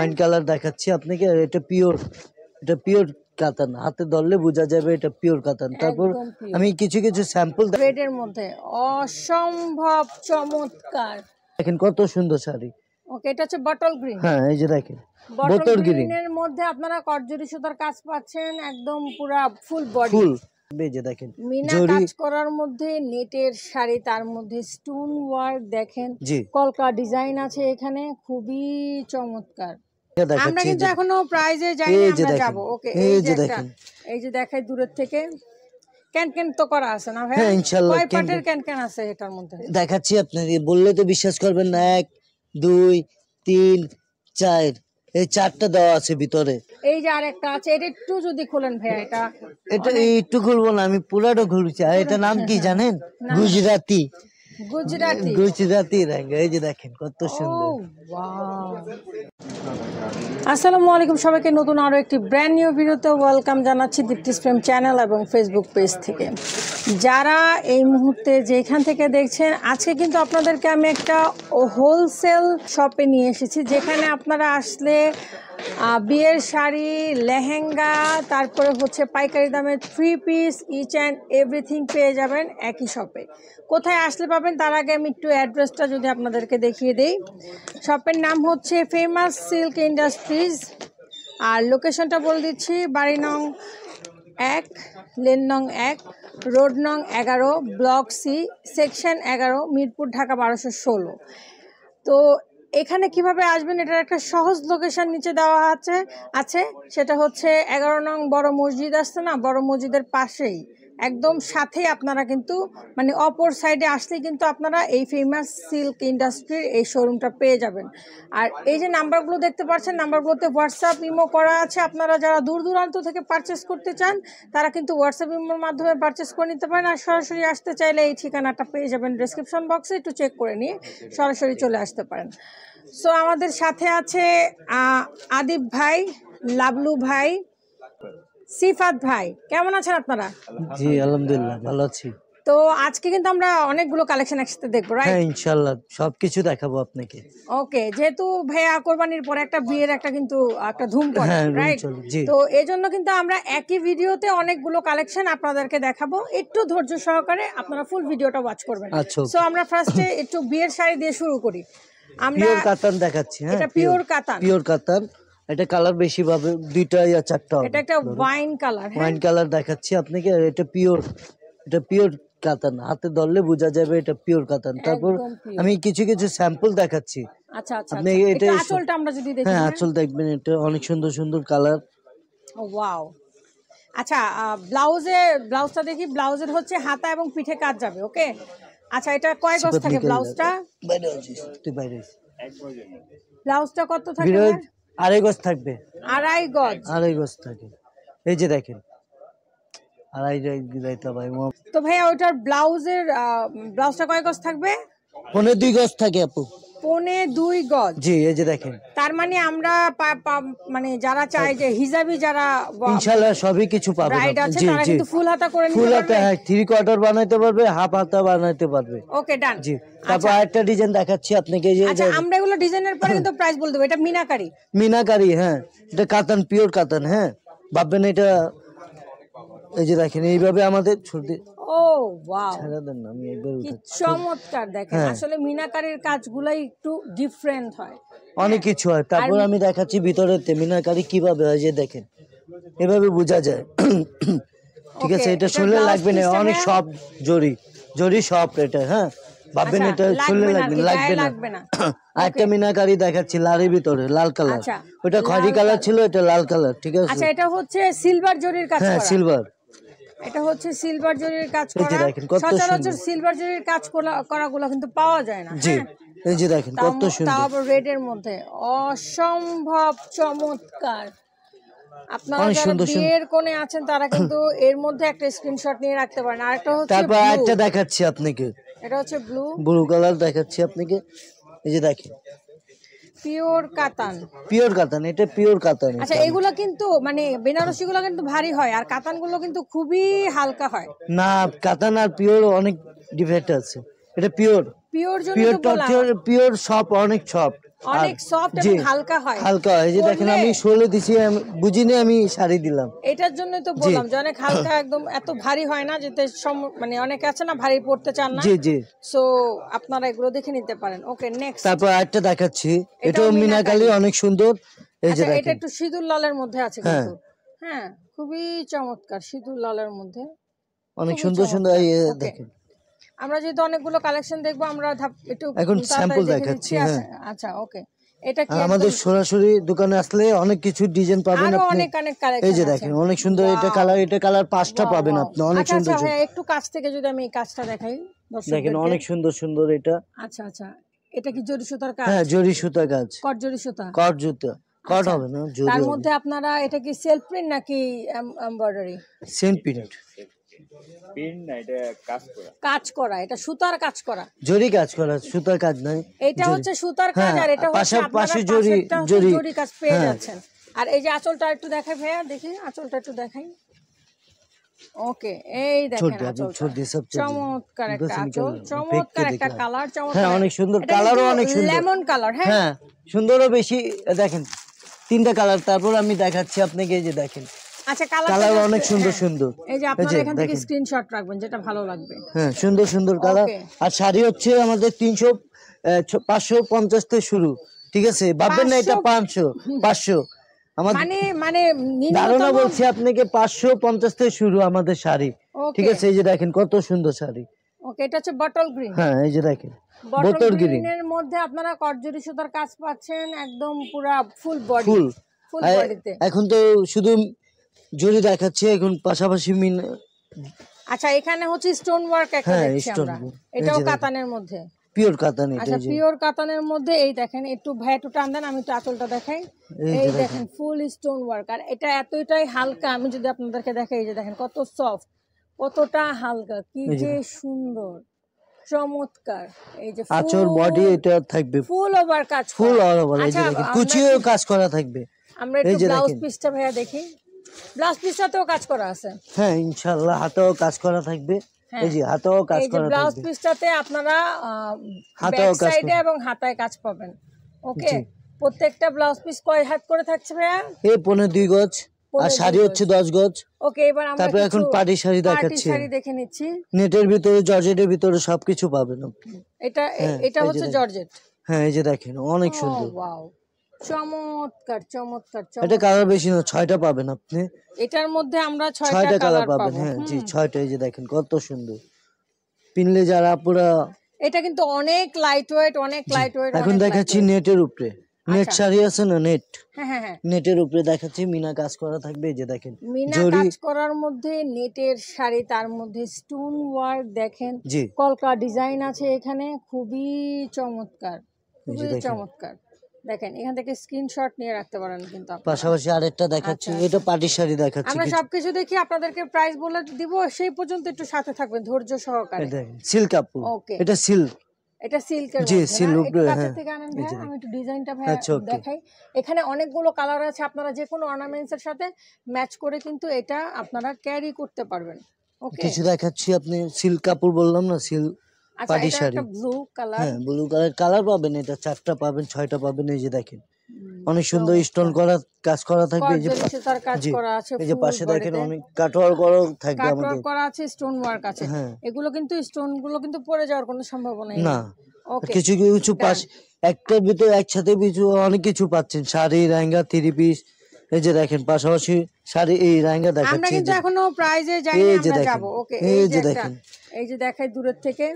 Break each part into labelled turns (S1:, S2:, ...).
S1: Wine colour দেখাচ্ছি আপনাকে। এটা পিওর কাতান, হাতে ধরলে বোঝা যাবে এটা পিওর কাতান। তারপর আমি কিছু স্যাম্পল
S2: রেডের মধ্যে অসম্ভব চমৎকার।
S1: দেখেন কত সুন্দর শাড়ি।
S2: ওকে, এটা হচ্ছে বটল গ্রিন।
S1: হ্যাঁ, এই যে দেখেন
S2: বটল গ্রিনের মধ্যে আপনারা কটজরি সুতার কাজ পাচ্ছেন, একদম পুরো ফুল বডি।
S1: এই যে দেখেন
S2: মিনা কাজ করার মধ্যে নেটের শাড়ি, তার মধ্যে স্টোন ওয়ার্ক দেখেন, কলকা ডিজাইন আছে এখানে, খুবই চমৎকার। আমরা কিন্তু এখনো প্রাইজে যাইনি, আমরা যাব। ওকে, এই যে দেখেন, এই যে দেখাই দূরের থেকে ক্যানক্যান তো করা আছে না ভাই?
S1: হ্যাঁ ইনশাআল্লাহ
S2: কয় পাটের ক্যানক্যান আছে এটার মধ্যে
S1: দেখাচ্ছি আপনাকে, বললে তো বিশ্বাস করবেন না। 1 2 3 4, এই 4টা দেওয়া আছে ভিতরে।
S2: এই যে আরেকটা আছে, এটা একটু যদি খুলেন ভাই। এটা
S1: একটু খুলবো না, আমি পুরাটা খুলছি। আর এটা নাম কি জানেন? গুজরাটি রঙ। এই যে দেখেন কত সুন্দর।
S2: আসসালামু আলাইকুম সবাইকে, নতুন আরো একটি ব্র্যান্ড নিউ ভিডিওতে ওয়েলকাম জানাচ্ছি দীপ্তিস প্রেম চ্যানেল এবং ফেসবুক পেজ থেকে। যারা এই মুহূর্তে যেখান থেকে দেখছেন, আজকে কিন্তু আপনাদেরকে আমি একটা হোলসেল শপে নিয়ে এসেছি, যেখানে আপনারা আসলে বিয়ের শাড়ি, লেহেঙ্গা, তারপরে হচ্ছে পাইকারি দামে 3 পিস ইচ অ্যান্ড এভরিথিং পেয়ে যাবেন একই শপে। কোথায় আসলে পাবেন তার আগে আমি একটু অ্যাড্রেসটা যদি আপনাদেরকে দেখিয়ে দিই। শপের নাম হচ্ছে ফেমাস সিল্ক ইন্ডাস্ট্রিজ, আর লোকেশনটা বলে দিচ্ছি। বাড়ি নং 1, লেন নং 1, রোড নং 11, block C, section 11, Mirpur, Dhaka 1216। তো এখানে কিভাবে আসবেন, এটার একটা সহজ লোকেশন নিচে দেওয়া আছে। সেটা হচ্ছে 11 নং বড় মসজিদ আসছে না, বড় মসজিদের পাশেই একদম সাথেই আপনারা কিন্তু মানে অপর সাইডে আসলেই কিন্তু আপনারা এই ফেমাস সিল্ক ইন্ডাস্ট্রির এই শোরুমটা পেয়ে যাবেন। আর এই যে নাম্বারগুলো দেখতে পাচ্ছেন, নাম্বারগুলোতে হোয়াটসঅ্যাপ ইমো করা আছে। আপনারা যারা দূর দূরান্ত থেকে পারচেস করতে চান তারা কিন্তু হোয়াটসঅ্যাপ ইমোর মাধ্যমে পারচেস করে নিতে পারেন। আর সরাসরি আসতে চাইলে এই ঠিকানাটা পেয়ে যাবেন ডেসক্রিপশন বক্সে, একটু চেক করে নিয়ে সরাসরি চলে আসতে পারেন। সো আমাদের সাথে আছে আদিব ভাই, লাবলু ভাই, সিফাত ভাই। কেমন আছেন আপনারা?
S1: জি আলহামদুলিল্লাহ ভালো আছি।
S2: তো আজকে কিন্তু আমরা অনেকগুলো কালেকশন একসাথে দেখবো, রাইট?
S1: হ্যাঁ ইনশাআল্লাহ সবকিছু দেখাবো আপনাকে।
S2: ওকে, যেহেতু ভাইয়া কোরবানির পরে একটা বিয়ের কিন্তু একটা ধুম পড়ে, রাইট? তো এই জন্য কিন্তু আমরা একই ভিডিওতে অনেকগুলো কালেকশন আপনাদেরকে দেখাবো। একটু ধৈর্য সহকারে আপনারা ফুল ভিডিওটা ওয়াচ করবেন। সো আমরা ফার্স্টে একটু বিয়ের শাড়ি দিয়ে শুরু করি। আমরা
S1: পিওর কাতান দেখাচ্ছি। হ্যাঁ,
S2: এটা পিওর কাতান।
S1: এটা কালার বেশি পাবে, 2টা ইয়া 4টা হবে।
S2: এটা একটা ওয়াইন কালার।
S1: ওয়াইন কালার দেখাচ্ছি আপনাকে। এটা পিওর কাতান, হাতে ধরলে বোঝা যাবে এটা পিওর কাতান। তারপর আমি কিছু স্যাম্পল দেখাচ্ছি।
S2: আচ্ছা, আপনি এটা আঁচলটা আমরা যদি দেখি।
S1: হ্যাঁ আঁচল দেখবেন, এটা অনেক সুন্দর কালার।
S2: ওয়াও। আচ্ছা, ব্লাউজটা দেখি। ব্লাউজের হচ্ছে হাতা এবং পিঠে কাজ যাবে। ওকে, আচ্ছা এটা কয় গজ থাকে ব্লাউজটা? ব্লাউজটা কত থাকে?
S1: 2.5 গজ থাকবে।
S2: 2.5 গজ
S1: থাকে। এই যে দেখেন 2.5 ভাই।
S2: তো ভাইয়া ওটার ব্লাউজটা কয় গজ থাকবে?
S1: 2.25 গজ থাকে আপু।
S2: 2.25 গজ।
S1: জি, এই যে দেখেন।
S2: তার মানে আমরা মানে যারা চাই যে হিজাবি, যারা
S1: ইনশাআল্লাহ সবই কিছু পাবে।
S2: রাইট আছে, তারা কিন্তু ফুল হাতা করে নিতে পারবে।
S1: ফুল হাতা, হ্যাঁ 3 কোয়ার্টার বানাইতে পারবে, হাফ হাতা বানাইতে পারবে।
S2: ওকে, ডান।
S1: জি, তারপর আরেকটা ডিজাইন দেখাচ্ছি আপনাকে।
S2: আচ্ছা, আমরা এগুলো ডিজাইনের পরে কিন্তু প্রাইস বলে দেব। এটা মিনাকারি। হ্যাঁ, এটা কাতান, পিওর কাতান। হ্যাঁ, ভাববেন এটা। এই যে দেখেন এইভাবে আমাদের ছুটি। ও ওয়াও,
S1: ছেড়ে দেন না, আমি একবার
S2: কি চমৎকার। দেখেন আসলে মিনাকারির কাজগুলাই একটু ডিফারেন্ট হয়,
S1: অনেক কিছু হয়। তারপর আমি দেখাচ্ছি ভিতরেতে মিনাকারি কিভাবে হয়। যে দেখেন এভাবে বোঝা যায়। ঠিক আছে, এটা শুনলে লাগবে না, অনেক সব জরি সব এটা। হ্যাঁ, ভাববেন এটা শুনলে লাগবে না। আরেকটা মিনাকারি দেখাচ্ছি লালের ভিতরে, লাল কালার। ওটা খয়েরি কালার ছিল, এটা লাল কালার। ঠিক আছে,
S2: আচ্ছা এটা হচ্ছে সিলভার জরির কাজ করা।
S1: হ্যাঁ সিলভার।
S2: এটা হচ্ছে সিলভার জরির কাজ করা। সচরাচর সিলভার জরির কাজ করাগুলো কিন্তু পাওয়া যায় না।
S1: জি, এই যে দেখেন কত সুন্দর।
S2: তারপর রেডের মধ্যে অসম্ভব চমৎকার। আপনারা যারা বিয়ের কোণে আছেন তারা কিন্তু এর মধ্যে একটা স্ক্রিনশট নিয়ে রাখতে পারেন। আরেকটা হচ্ছে,
S1: তারপর একটা দেখাচ্ছি আপনাকে।
S2: এটা হচ্ছে
S1: ব্লু কালার দেখাচ্ছি আপনাকে। এই যে দেখেন
S2: পিওর কাতান।
S1: এটা পিওর কাতান।
S2: আচ্ছা, এগুলো কিন্তু মানে বেনারসি গুলো কিন্তু ভারী হয়, আর কাতান গুলো কিন্তু খুবই হালকা হয়।
S1: না, কাতান আর পিওর অনেক ডিফারেন্ট আছে। এটা পিওর জন্য তো বললাম, পিওর সফট, অনেক সফট।
S2: অনেক সফট এবং হালকা হয়।
S1: হালকা হয়, এই যে দেখেন আমি শোলে দিছি, আমি বুঝিনি আমি শাড়ি দিলাম।
S2: এটার জন্যই তো বললাম যে অনেক হালকা, একদম এত ভারী হয় না, যেতে মানে অনেকে আছে না ভারী পড়তে চান না।
S1: জি জি।
S2: সো আপনারা এগুলো দেখে নিতে পারেন। Okay next.
S1: তারপর আরেকটা দেখাচ্ছি, এটাও মিনাকারি, অনেক সুন্দর। এই যে
S2: এটা
S1: দেখেন
S2: একটু সিঁদুর লালের মধ্যে আছে কিন্তু। হ্যাঁ, খুবই চমৎকার সিঁদুর লালের মধ্যে,
S1: অনেক সুন্দর সুন্দর। এই দেখেন
S2: আমরা যেহেতু অনেকগুলো কালেকশন দেখবো, আমরা একটু
S1: এখন স্যাম্পল দেখাচ্ছি। হ্যাঁ
S2: আচ্ছা ওকে। এটা কি
S1: আমাদের সরাসরি দোকানে আসলে অনেক কিছু ডিজাইন পাবেন
S2: আরো
S1: আপনি।
S2: অনেক কালেকশন
S1: এই যে দেখেন অনেক সুন্দর, এটা কালার 5টা পাবেন আপনি, অনেক
S2: আচ্ছা
S1: সুন্দর।
S2: আচ্ছা ভাই একটু কাছ থেকে যদি আমি এই কাজটা দেখাই দর্শকদেরকে।
S1: দেখেন অনেক সুন্দর সুন্দর এটা।
S2: আচ্ছা আচ্ছা, এটা কি জরি সুতার কাজ?
S1: হ্যাঁ জরি সুতা কাজ,
S2: কট জরি সুতা,
S1: কট জুতা, কট হবে না জরি।
S2: তার মধ্যে আপনারা এটা কি সেলফ প্রিন্ট নাকি এমব্রয়ডারি?
S1: Same print.
S3: প্রিন্ট না, এটা
S2: কাজ করা, এটা সুতার কাজ করা,
S1: জরি কাজ করা, সুতার কাজ নাই।
S2: এটা হচ্ছে সুতার কাজ, আর এটা হচ্ছে
S1: পাশে
S2: জরি কাজ পেয়ে যাচ্ছেন। আর এই যে আঁচলটা একটু দেখাই ভাইয়া, দেখি আঁচলটা একটু দেখাই। ওকে, এই দেখেন চমৎকার একটা আঁচল, চমৎকার একটা কালার, চমৎকার।
S1: হ্যাঁ অনেক সুন্দর, কালারও অনেক সুন্দর,
S2: লেমন কালার। হ্যাঁ
S1: সুন্দরও বেশি। দেখেন 3টা কালার। তারপর আমি দেখাচ্ছি আপনাকে, এই যে দেখেন
S2: আচ্ছা
S1: কালার অনেক সুন্দর সুন্দর।
S2: এই যে আপনারা এখান থেকে স্ক্রিনশট রাখবেন যেটা ভালো লাগবে।
S1: হ্যাঁ সুন্দর সুন্দর কালার। আর শাড়ি হচ্ছে আমাদের 550 থেকে শুরু, ঠিক আছে? ভাববেন না এটা 500। আমাদের
S2: মানে
S1: ধারণা বলছি আপনাকে, 550 থেকে শুরু আমাদের শাড়ি, ঠিক আছে? এই যে দেখেন কত সুন্দর শাড়ি।
S2: ওকে, এটা হচ্ছে বটল গ্রিন।
S1: হ্যাঁ এই যে দেখেন
S2: বটল গ্রিনের মধ্যে আপনারা কটজরি সুতার কাজ পাচ্ছেন, একদম পুরো ফুল বডিতে।
S1: এখন তো শুধু জরি দেখাচ্ছি, এখন পাশাপাশি
S2: আচ্ছা এখানে হচ্ছে স্টোন ওয়ার্ক একটা দেখছি আমরা, এটাও কাতানের মধ্যে,
S1: পিওর কাতান।
S2: আচ্ছা পিওর কাতানের মধ্যে। এই দেখেন একটু ভাই একটু টান দেন, আমি একটু আঁচলটা দেখাই। এই দেখেন ফুল স্টোন ওয়ার্ক, আর এটা এতটাই হালকা, আমি যদি আপনাদেরকে দেখাই, এই যে দেখেন কত সফট, কতটা হালকা, কি যে সুন্দর, চমৎকার। এই যে
S1: আঁচল বডি এটা থাকবে
S2: ফুল ওভার কাজ,
S1: ফুল ওভার। এই যে দেখেন কুচিও কাজ করা থাকবে।
S2: আমরা একটু ব্লাউজ পিসটা ভাইয়া দেখি, ব্লাউজ পিসটাতেও কাজ করা আছে।
S1: হ্যাঁ ইনশাআল্লাহ হাতেও কাজ করা থাকবে। এই যে হাতেও কাজ করা থাকবে।
S2: ব্লাউজ পিসটাতে আপনারা ব্যাক সাইডে এবং হাতায় কাজ পাবেন। ওকে, প্রত্যেকটা ব্লাউজ পিস কয় হাত করে থাকছে ভাইয়া?
S1: এই 15 গজ, আর শাড়ি হচ্ছে 10 গজ।
S2: ওকে, এবার আমরা
S1: তারপর এখন পার্টি শাড়ি দেখাচ্ছি।
S2: শাড়ি দেখে নিচ্ছি।
S1: নেটের ভিতরে, জর্জেটের ভিতরে সবকিছু পাবেন আপনি।
S2: এটা হচ্ছে জর্জেট।
S1: হ্যাঁ এই যে দেখেন অনেক সুন্দর,
S2: ওয়াও, চমৎকার চমৎকার।
S1: এটা কালার বেশি না, 6টা পাবেন আপনি।
S2: এটার মধ্যে আমরা 6টা কালার পাবেন।
S1: হ্যাঁ জি 6টা। এই যে দেখেন কত সুন্দর, পিনলে যারা পুরো।
S2: এটা কিন্তু অনেক লাইট ওয়েট,
S1: এখন দেখাচ্ছি নেটের উপরে, নেট শাড়ি আছে না, নেট।
S2: হ্যাঁ
S1: নেটের উপরে দেখাচ্ছি, মিনা কাজ করা থাকবে। এই যে দেখেন
S2: মিনা কাজ করার মধ্যে নেটের শাড়ি, তার মধ্যে স্টোন ওয়ার্ক দেখেন, কলকা ডিজাইন আছে এখানে, খুবই চমৎকার, খুবই চমৎকার। দেখেন এখান থেকে স্ক্রিনশট নিয়ে রাখতে পারেন কিন্তু আপনারা।
S1: পাশাপাশি আরেকটা দেখাচ্ছি, এটা পার্টি শাড়ি দেখাচ্ছি।
S2: আমরা সবকিছু দেখি, আপনাদেরকে প্রাইস বলে দিব, সেই পর্যন্ত একটু সাথে থাকবেন ধৈর্য সহকারে।
S1: সিল্ক কাপড়, এটা সিল্ক,
S2: এটা সিল্কের
S1: জি সিল্ক।
S2: কাছে থেকে আনেন ভাই, আমি একটু ডিজাইনটা ভাই দেখাই। এখানে অনেকগুলো কালার আছে, আপনারা যে কোনো অর্নামেন্টস এর সাথে ম্যাচ করে কিন্তু এটা আপনারা ক্যারি করতে পারবেন। ওকে,
S1: কিছু দেখাচ্ছি, আপনি সিল্ক কাপড় বললাম না, silk party sari.
S2: Blue colour,
S1: হ্যাঁ ব্লু কালার পাবেন, এটা 4টা পাবেন, 6টা পাবেন। এই যে দেখেন অনেক সুন্দর স্টোন করা কাজ করা থাকবে। এই যে এই যে পাশে দেখেন অনেক কাটওয়ার্ক করা থাকবে, আমাদের
S2: করা আছে, স্টোন ওয়ার্ক আছে। এগুলো কিন্তু স্টোন গুলো কিন্তু পড়ে যাওয়ার কোনো সম্ভাবনা নেই
S1: না। কিছু কিছু পাশ একটার ভিতরে একসাথে কিছু অনেক কিছু পাচ্ছেন, শাড়ি, লেহেঙ্গা, 3 পিস। এই যে দেখেন পাশাপাশি শাড়ি, এই লেহেঙ্গা দেখাচ্ছি।
S2: আমরা কিন্তু এখনো প্রাইজে যাইনি, আমরা যাব। ওকে, এই যে দেখেন, এই যে দেখাই দূরের থেকে,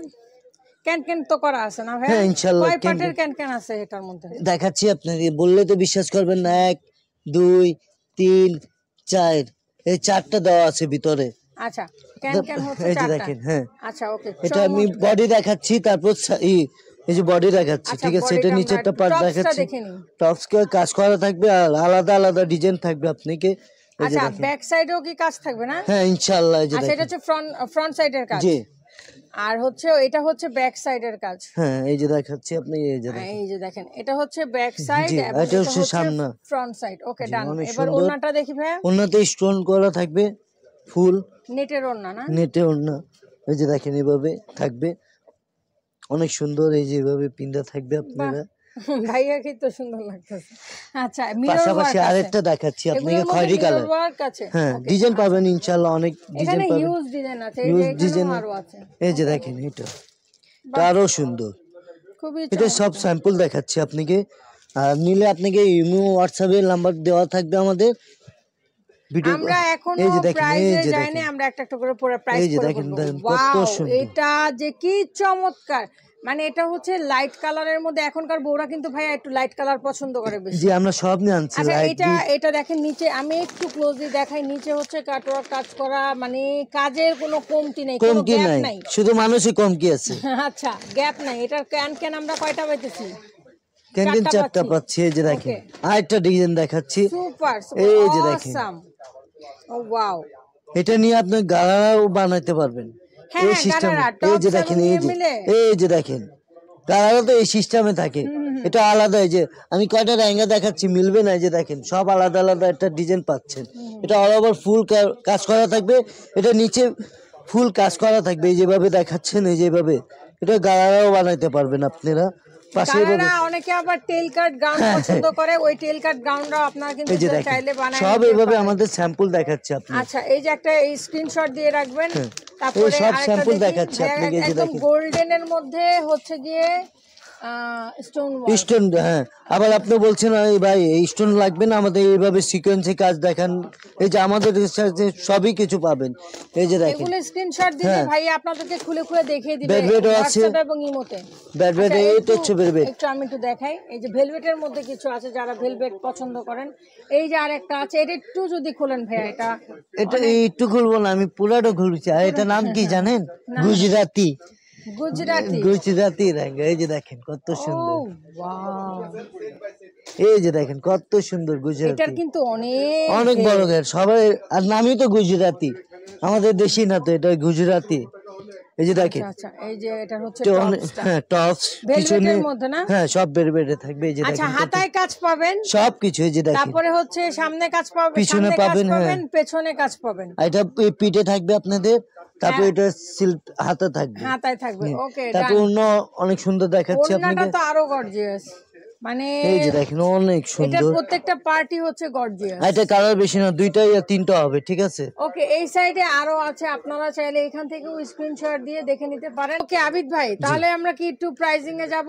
S2: ক্যান তো করা আছে না ভাই?
S1: হ্যাঁ ইনশাআল্লাহ।
S2: কয় পার্টের ক্যান আছে এটার মধ্যে
S1: দেখাচ্ছি আপনাকে, বললে তো বিশ্বাস করবেন না। 1 2 3 4, এই 4টা দেওয়া আছে ভিতরে।
S2: আচ্ছা, ক্যান হচ্ছে 4টা।
S1: দেখেন হ্যাঁ,
S2: আচ্ছা ওকে,
S1: এটা আমি বডি দেখাচ্ছি, তারপর এই যে বডি দেখাচ্ছি, ঠিক আছে? এটা নিচেরটা পার্ট দেখাচ্ছি, টপস কে কাজ করা থাকবে, আর আলাদা আলাদা ডিজাইন থাকবে আপনাকে।
S2: আচ্ছা, ব্যাক সাইডেও কি কাজ থাকবে না?
S1: হ্যাঁ ইনশাআল্লাহ। এই যে
S2: আচ্ছা, এটা হচ্ছে ফ্রন্ট সাইডের কাজ।
S1: জি,
S2: আর হচ্ছে এটা হচ্ছে ব্যাক সাইডের কাজ।
S1: হ্যাঁ এই যে দেখাচ্ছি আপনি,
S2: এই যে দেখেন এটা হচ্ছে ব্যাক সাইড এবং
S1: এটা হচ্ছে সামনে,
S2: ফ্রন্ট সাইড। ওকে ডান। এবার ওন্নাটা দেখি ভাই,
S1: ওন্নাতে স্টোন করা থাকবে, ফুল
S2: নেটের ওন্না না,
S1: নেটে ওন্না। এই যে দেখেন এভাবে থাকবে, অনেক সুন্দর। এই যে এভাবে পিন্দা থাকবে আপনারা।
S2: ভাইয়াকে তো সুন্দর লাগতেছে। আচ্ছা, মিরর
S1: পাশাপাশি
S2: ওয়ার্ক
S1: আরেকটা দেখাচ্ছি আপনাকে, খয়েরি কালার।
S2: ওয়ার্ক আছে।
S1: হ্যাঁ, ডিজাইন পাবেন ইনশাআল্লাহ, অনেক ডিজাইন
S2: এখানে
S1: পাবেন।
S2: হিউজ ডিজাইন আছে, এই যে
S1: হিউজ ডিজাইন,
S2: এখানেও আরো আছে।
S1: এই যে দেখেন এটা আরো সুন্দর।
S2: খুবই
S1: এটা সব স্যাম্পল দেখাচ্ছি আপনাকে। আর নিলে আপনাকে ইমো হোয়াটসঅ্যাপের নাম্বার দেওয়া থাকবে আমাদের ভিডিও।
S2: আমরা এখনো
S1: এই যে দেখেন, এই
S2: প্রাইসে
S1: যে
S2: যাইনি,
S1: দেখেন,
S2: আমরা একটা একটা করে পুরো প্রাইস
S1: এই যে
S2: করে
S1: দেখেন,
S2: বলবো।
S1: দেখেন কত
S2: ওয়াও,
S1: সুন্দর।
S2: এটা যে কি চমৎকার! মানে এটা হচ্ছে লাইট কালারের মধ্যে, এখনকার বউরা কিন্তু ভাইয়া একটু লাইট কালার পছন্দ করে বেশি।
S1: জি, আমরা সব নিয়ে আনছি।
S2: আচ্ছা,
S1: লাইট
S2: এটা দেখেন নিচে, আমি একটু ক্লোজলি দেখাই। নিচে হচ্ছে কাটওয়ার্ক কাজ করা, মানে কাজের কোনো কমতি নেই, কোনো
S1: কমতি
S2: গ্যাপ
S1: নাই,
S2: নাই।
S1: শুধু মানুষই কম কি আছে।
S2: আচ্ছা, গ্যাপ নাই। এটার ক্যান আমরা কয়টা পাইতেছি?
S1: ক্যান্টিন চারটা পাচ্ছি। এই যে দেখেন আরেকটা ডিজাইন দেখাচ্ছি।
S2: সুপার,
S1: এই যে দেখেন,
S2: অসাম। ও ওয়াও,
S1: এটা নিয়ে আপনি গালারাও বানাইতে পারবেন
S2: হ্যাঁ,
S1: এই
S2: হ্যাঁ,
S1: সিস্টেম।
S2: গালারা,
S1: এই যে
S2: টপস
S1: দেখেন,
S2: এবং
S1: এই
S2: ইয়ে
S1: যে
S2: মিলে।
S1: এই যে দেখেন গালারা তো এই সিস্টেমে থাকে। এটা আলাদা। এই যে আমি কয়টা রেঙ্গা দেখাচ্ছি, মিলবে না। এই যে দেখেন সব আলাদা আলাদা একটা ডিজাইন পাচ্ছেন। এটা অল ওভার ফুল কাজ করা থাকবে, এটা নিচে ফুল কাজ করা থাকবে। এই যেভাবে দেখাচ্ছেন, এই যেভাবে এটা গালারাও বানাইতে পারবেন আপনারা। পাশে
S2: গালারা অনেকে আবার টেল কাট গাউন পছন্দ করে, ওই টেল কাট গাউনটাও আপনারা কিন্তু
S1: এই যে দেখেন
S2: চাইলে বানায়
S1: সব
S2: নিতে
S1: এইভাবে
S2: পারেন।
S1: আমাদের স্যাম্পল দেখাচ্ছি আপনি।
S2: আচ্ছা, এই যে একটা এই স্ক্রিনশট দিয়ে রাখবেন।
S1: এই
S2: তারপরে
S1: সব
S2: আরেকটা
S1: স্যাম্পল
S2: দেখি,
S1: দেখাচ্ছি আপনাকে। এই যে
S2: একদম
S1: দেখেন
S2: গোল্ডেনের মধ্যে হচ্ছে গিয়ে স্টোন ওয়ার্ক।
S1: স্টোন। হ্যাঁ, আবার আপনি বলছেন এই ভাই এই স্টোন লাগবে না, আমাদের এইভাবে সিকোয়েন্সে কাজ দেখান। এই যে আমাদের সাথে সবই কিছু পাবেন। এই যে দেখেন
S2: এগুলো স্ক্রিনশট দিলে ভাই আপনাদেরকে খুলে খুলে দেখিয়ে দিবে
S1: ভেলভেটও আছে,
S2: WhatsApp এবং ইমোতে।
S1: ভেলভেট।
S2: আচ্ছা,
S1: এই তো হচ্ছে ভেলভেট।
S2: একটু আমি একটু দেখাই। এই যে ভেলভেটের মধ্যে কিছু আছে, যারা ভেলভেট পছন্দ করেন। এই যে আরেকটা আছে, এটা একটু যদি খোলেন ভাইয়া,
S1: এটা একটু খুলবো না, আমি পুরাটা খুলছি। আর এটা নাম কি জানেন? গুজরাতি।
S2: গুজরাটি।
S1: গুজরাতি রেঙ্গা। এই যে দেখেন কত
S2: ও
S1: সুন্দর।
S2: ওয়াও,
S1: এই যে দেখেন কত সুন্দর
S2: এটার
S1: গুজরাতি।
S2: কিন্তু অনেক
S1: অনেক বড় ঘের সবাই। আর নামই তো গুজরাতি, আমাদের দেশি না তো, এটা গুজরাতি। এই যে দেখেন,
S2: আচ্ছা, এই যে এটা হচ্ছে
S1: এটা অনেক,
S2: টপসটা।
S1: হ্যাঁ টপস পিছনে,
S2: ভেলভেটের মধ্যে না?
S1: হ্যাঁ সব বেরবেটে থাকবে। এই যে
S2: আচ্ছা,
S1: দেখেন
S2: হাতায় কাজ পাবেন,
S1: সব কিছু। এই যে দেখেন
S2: তারপরে হচ্ছে সামনে কাজ পাবেন,
S1: পিছনে
S2: সামনে কাজ
S1: পাবেন, হ্যাঁ।
S2: পাবেন, পেছনে কাজ পাবেন।
S1: আর এটা পিঠে থাকবে আপনাদের, তারপর এটা সিল্ক হাতে থাকবে।
S2: হাতায় থাকবে। ওকে,
S1: তারপর অন্য অনেক সুন্দর দেখাচ্ছি
S2: ওড়নাটা
S1: আপনাকে।
S2: তো আরো গর্জিয়াস, মানে
S1: এই যে দেখেন অনেক
S2: এটার
S1: সুন্দর।
S2: প্রত্যেকটা পার্টি হচ্ছে গর্জিয়াস।
S1: আর এটা কালার বেশি না, দুইটা ইয়া তিনটা হবে, ঠিক আছে।
S2: ওকে, এই সাইডে আরো আছে, আপনারা চাইলে এখান থেকেও স্ক্রিনশট দিয়ে দেখে নিতে পারেন। ওকে আবিদ ভাই, তাহলে আমরা কি একটু প্রাইজিং এ যাব?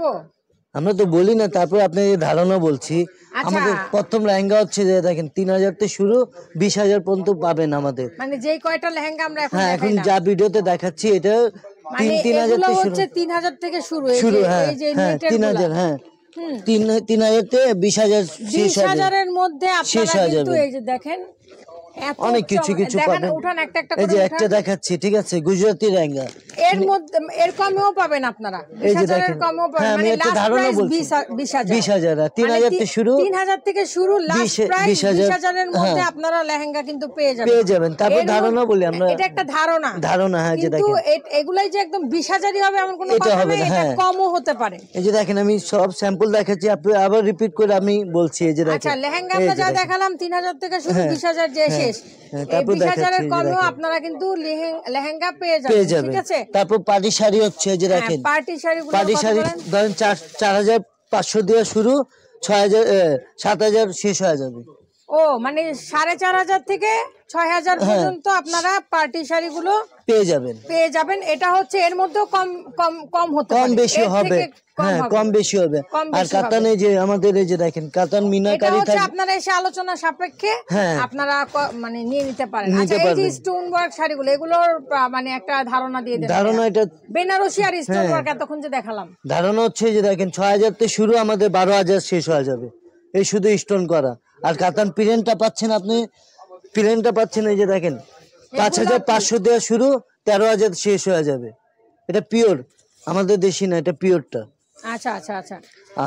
S1: আমরা তো বলি না, তারপর আপনি ধারণা বলছি।
S2: আচ্ছা।
S1: আমাদের প্রথম লেহেঙ্গা হচ্ছে যে দেখেন 3000 থেকে শুরু, 20000 পর্যন্ত পাবেন আমাদের।
S2: মানে যেই কয়টা লেহেঙ্গা আমরা এখন
S1: হ্যাঁ, এখন
S2: দেখাইলাম,
S1: যা ভিডিওতে দেখাচ্ছি এটা
S2: মানে
S1: 3000
S2: এগুলো
S1: থেকে শুরু।
S2: হচ্ছে 3000 থেকে শুরু। এই
S1: শুরু,
S2: যে
S1: হ্যাঁ
S2: এই যে
S1: হ্যাঁ
S2: নেটের
S1: 3000, হ্যাঁ 3000 থেকে 20000 শেষ হয়ে যাবে।
S2: 20,000 এর মধ্যে
S1: শেষ
S2: আপনারা
S1: হয়ে
S2: কিন্তু
S1: যাবে।
S2: এই যে দেখেন এত
S1: অনেক কিছু কিছু
S2: দেখেন,
S1: পাবেন।
S2: উঠান একটা একটা
S1: এই
S2: করে
S1: যে
S2: উঠান।
S1: একটা দেখাচ্ছি, ঠিক আছে, গুজরাটি লেহেঙ্গা।
S2: এর মধ্যে এর কমেও পাবেন আপনারা,
S1: এই যে
S2: 20,000 এর
S1: দেখেন,
S2: কমেও পাবেন।
S1: হ্যাঁ, আমি
S2: মানে
S1: একটা
S2: লাস্ট
S1: ধারণা
S2: প্রাইস
S1: বলছি।
S2: 20,000।
S1: 20,000 আর 3000 থেকে শুরু,
S2: 3000 থেকে শুরু, লাস্ট প্রাইস
S1: 20,000
S2: 20,000 এর মধ্যে
S1: হ্যাঁ।
S2: আপনারা লেহেঙ্গা কিন্তু পেয়ে যাবেন।
S1: পেয়ে যাবেন। তারপর
S2: এর
S1: ধারণা
S2: মধ্যে-
S1: বলি আমরা।
S2: এটা একটা ধারণা,
S1: ধারণা, হ্যাঁ, যে
S2: কিন্তু
S1: দেখেন
S2: এগুলাই যে একদম 20,000ই হবে এমন কোনো
S1: এটা
S2: কথা
S1: হবে
S2: নেই,
S1: না,
S2: এটা
S1: হ্যাঁ।
S2: কমও হতে পারে।
S1: এই যে দেখেন আমি সব স্যাম্পল দেখাচ্ছি, আপনি আবার রিপিট করে আমি বলছি। এই যে দেখেন,
S2: আচ্ছা, লেহেঙ্গা
S1: এই
S2: আমরা
S1: যে
S2: যা
S1: দেখেন।
S2: দেখালাম 3000 থেকে শুরু,
S1: হ্যাঁ,
S2: 20,000 যে
S1: হ্যাঁ,
S2: শেষ,
S1: হ্যাঁ,
S2: এই
S1: তারপর
S2: 20,000 এর
S1: দেখাচ্ছি, এই যে
S2: কমেও
S1: দেখেন।
S2: আপনারা কিন্তু লেহেঙ্গা পেয়ে
S1: পেয়ে
S2: যাবেন,
S1: যাবেন।
S2: ঠিক আছে।
S1: তারপর পাটি শাড়ি হচ্ছে, এই যে দেখেন
S2: পার্টি শাড়িগুলো
S1: পাটি
S2: কত
S1: শাড়ি
S2: বলেন?
S1: ধরেন 4500 দিয়ে শুরু, 6000 7000 শেষ হয়ে যাবে।
S2: ও মানে 4,500 থেকে 6,000 পর্যন্ত আপনারা পার্টি শাড়িগুলো
S1: পেয়ে যাবেন।
S2: পেয়ে যাবেন। এটা হচ্ছে এর মধ্যেও কম কম কম হতে
S1: কম
S2: পারে,
S1: বেশি
S2: এর
S1: হবে,
S2: থেকে কম
S1: হ্যাঁ
S2: হবে।
S1: কম বেশি হবে।
S2: কম
S1: আর
S2: বেশি
S1: কাতানে যে আমাদের এই যে দেখেন কাতান
S2: এটা
S1: মিনাকারি
S2: হচ্ছে
S1: থাকবে।
S2: আপনারা এসে আলোচনা সাপেক্ষে
S1: হ্যাঁ।
S2: আপনারা মানে নিয়ে নিতে পারেন।
S1: নিতে
S2: আচ্ছা, এই যে
S1: পারবেন।
S2: স্টোন ওয়ার্ক শাড়িগুলো, এগুলোর মানে একটা ধারণা দিয়ে দেন।
S1: ধারণা এটা
S2: বেনারসি আর স্টোন
S1: হ্যাঁ।
S2: ওয়ার্ক এতক্ষণ যে দেখালাম,
S1: ধারণা হচ্ছে যে দেখেন 6000 থেকে শুরু, আমাদের 12,000 শেষ হয়ে যাবে। এই শুধু স্টোন করা। আর কাতান প্রিন্টটা পাচ্ছেন আপনি, প্রিন্টটা পাচ্ছেন এই যে দেখেন 5500 দিয়ে শুরু, 13,000 শেষ হয়ে যাবে। এটা পিওর, আমাদের দেশি না, এটা পিওরটা।
S2: আচ্ছা আচ্ছা আচ্ছা,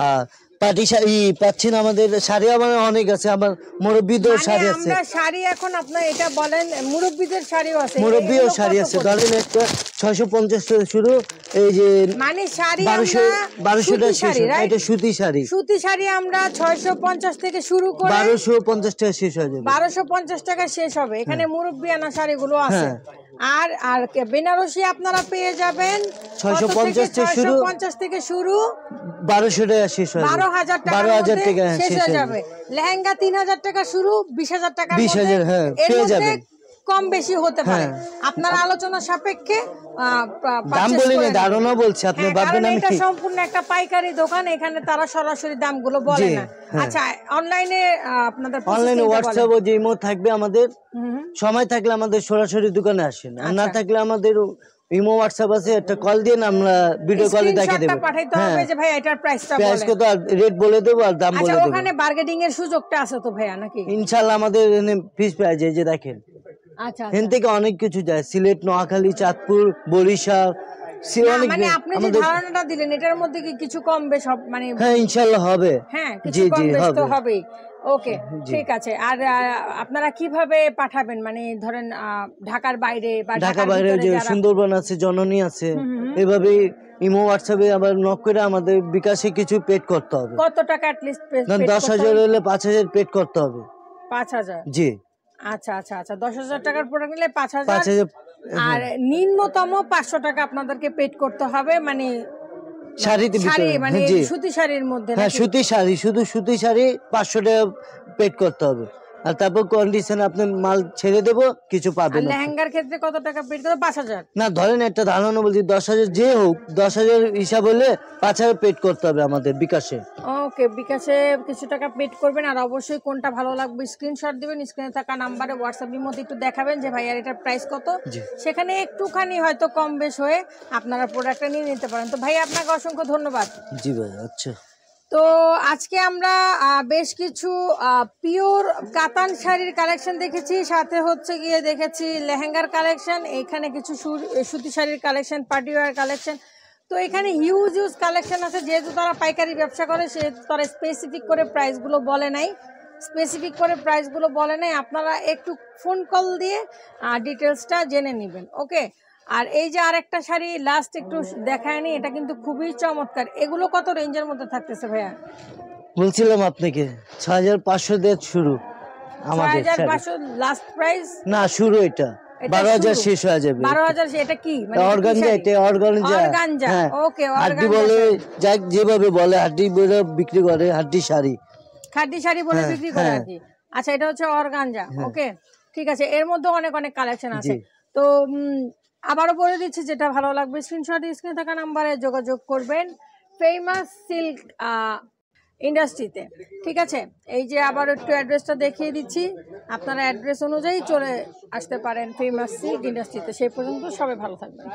S1: আর পাটি শাড়ি পাচ্ছেন আমাদের, শাড়ি আমার অনেক আছে, আমার মুরব্বীদের
S2: মানে
S1: শাড়ি আছে,
S2: আমরা শাড়ি এখন আপনার এটা বলেন, মুরব্বীদের শাড়িও আছে,
S1: মুরব্বীও
S2: এগুলো
S1: শাড়ি
S2: কত
S1: আছে।
S2: করে?
S1: ধরেন একটা 650 থেকে শুরু, এই যে
S2: মানে শাড়ি
S1: 1200 টাকা শেষ হয়, এটা সুতি শাড়ি।
S2: সুতি শাড়ি আমরা 650 থেকে শুরু করে
S1: 1250 টাকা শেষ হয়ে যাবে।
S2: 1250 টাকা শেষ হবে। এখানে মুরব্বিয়ানা শাড়িগুলো আছে। আর আর বেনারসি আপনারা পেয়ে যাবেন
S1: 650
S2: থেকে শুরু
S1: 1200 টাকা শেষ হয়ে যাবে।
S2: 12,000 টাকা
S1: শেষ হয়ে যাবে।
S2: লেহেঙ্গা 3000 টাকা শুরু, 20,000 টাকা
S1: 20,000 হ্যাঁ পেয়ে যাবেন।
S2: কম বেশি হতে পারে, আপনার আলোচনা সাপেক্ষে
S1: দাম বলি না, ধারণা বলছি, আপনি ভাববেন আমি
S2: এটা সম্পূর্ণ একটা পাইকারি দোকান, এখানে তারা সরাসরি দামগুলো বলে না। আচ্ছা, অনলাইনে আপনাদের
S1: অনলাইনে হোয়াটসঅ্যাপ ও ইমো থাকবে আমাদের, সময় থাকলে আমাদের সরাসরি দোকানে আসেন, আর না থাকলে আমাদের ইমো হোয়াটসঅ্যাপ আছে, একটা কল দিয়ে আমরা ভিডিও কলে দেখিয়ে দেব।
S2: পাঠাইতে হবে যে ভাই এটার প্রাইসটা বলেন,
S1: প্রাইস কত আর রেট বলে দেব আর দাম বলে দেব।
S2: আচ্ছা, ওখানে বার্গেনিং এর সুযোগটা আছে তো ভাইয়া নাকি?
S1: ইনশাআল্লাহ আমাদের এখানে ফিক্স প্রাইস, এই যে দেখেন
S2: আচ্ছা,
S1: এখান থেকে অনেক কিছু যায়, সিলেট, নোয়াখালী, চাঁদপুর, বরিশাল,
S2: মানে আপনি যে ধারণাটা দিলেন এটার মধ্যে কি কিছু কম বেশ মানে?
S1: হ্যাঁ ইনশাআল্লাহ হবে।
S2: হ্যাঁ, কিছু কম বেশ তো হবেই। ওকে, ঠিক আছে। আর আপনারা কিভাবে পাঠাবেন, মানে ধরেন ঢাকার বাইরে বা
S1: ঢাকার বাইরে যে সুন্দরবন আছে, জননী আছে, এভাবে ইমো হোয়াটসঅ্যাপে আবার নক করে আমাদের বিকাশে কিছু পেড করতে হবে।
S2: কত টাকা অ্যাট লিস্ট পেড?
S1: 10,000 হলে 5,000 পেড করতে হবে।
S2: 5,000?
S1: জি।
S2: আচ্ছা আচ্ছা আচ্ছা, 10,000 টাকার প্রোডাক্ট নিলে 5,000, আর নিম্নতম 500 টাকা আপনাদেরকে পেড করতে হবে, মানে
S1: শাড়িতে
S2: শাড়ি, মানে সুতি শাড়ির মধ্যে।
S1: হ্যাঁ সুতি শাড়ি, শুধু সুতি শাড়ি 500 টাকা পেড করতে হবে, আর তারপর কন্ডিশন আপনি মাল ছেড়ে দেব, কিছু পাবেন।
S2: লেহেঙ্গার ক্ষেত্রে কত টাকা পেড করতে? 5,000
S1: না, ধরেন একটা ধারণা বলছি, 10,000 যে হোক, 10,000 হিসাব হলে 5,000 পেড করতে হবে আমাদের বিকাশে।
S2: ওকে, বিকাশে কিছু টাকা পেড করবেন, আর অবশ্যই কোনটা ভালো লাগবে স্ক্রিনশট দিবেন, স্ক্রিনে থাকা নাম্বারে হোয়াটসঅ্যাপের মধ্যে একটু দেখাবেন যে ভাইয়ার এটার প্রাইস কত, সেখানে একটুখানি হয়তো কম বেশ হয়ে আপনারা প্রোডাক্টটা নিয়ে নিতে পারেন। তো ভাই আপনাকে অসংখ্য ধন্যবাদ।
S1: জি ভাই। আচ্ছা,
S2: তো আজকে আমরা বেশ কিছু পিওর কাতান শাড়ির কালেকশন দেখেছি, সাথে হচ্ছে গিয়ে দেখেছি লেহেঙ্গার কালেকশন, এখানে কিছু সুতি শাড়ির কালেকশন, পার্টিওয়ার কালেকশন। তো এখানে হিউজ কালেকশন আছে, যেহেতু তারা পাইকারি ব্যবসা করে সেহেতু তারা স্পেসিফিক করে প্রাইসগুলো বলে নাই, আপনারা একটু ফোন কল দিয়ে ডিটেলসটা জেনে নেবেন। ওকে, আর এই যে আরেকটা শাড়ি লাস্ট একটু দেখায়নি, এটা কিন্তু খুবই চমৎকার। এগুলো কত রেঞ্জের মধ্যে থাকতেছে ভাইয়া?
S1: বলছিলাম আপনাকে 6,500 দিয়ে শুরু আমাদের।
S2: 6,500 লাস্ট প্রাইস
S1: না, শুরু এটা 12,000 শেষ হয়ে যাবে।
S2: 12,000? এটা কি মানে
S1: অর্গানজা? এটা অর্গানজা।
S2: ওকে,
S1: হাড্ডি বলে, যাক যেভাবে বলে, হাড্ডি বলে বিক্রি করে, হাড্ডি শাড়ি,
S2: খাড্ডি শাড়ি বলে বিক্রি করে আর কি। আচ্ছা, এটা হচ্ছে অর্গানজা। ওকে, ঠিক আছে। এর মধ্যে অনেক অনেক কালেকশন আছে। তো আবারও বলে দিচ্ছি, যেটা ভালো লাগবে স্ক্রিনশট স্ক্রিনে থাকা নাম্বারে যোগাযোগ করবেন ফেমাস সিল্ক ইন্ডাস্ট্রিতে। ঠিক আছে, এই যে আবার একটু অ্যাড্রেসটা দেখিয়ে দিচ্ছি, আপনারা অ্যাড্রেস অনুযায়ী চলে আসতে পারেন ফেমাস সিল্ক ইন্ডাস্ট্রিতে। সেই পর্যন্ত সবাই ভালো থাকবেন।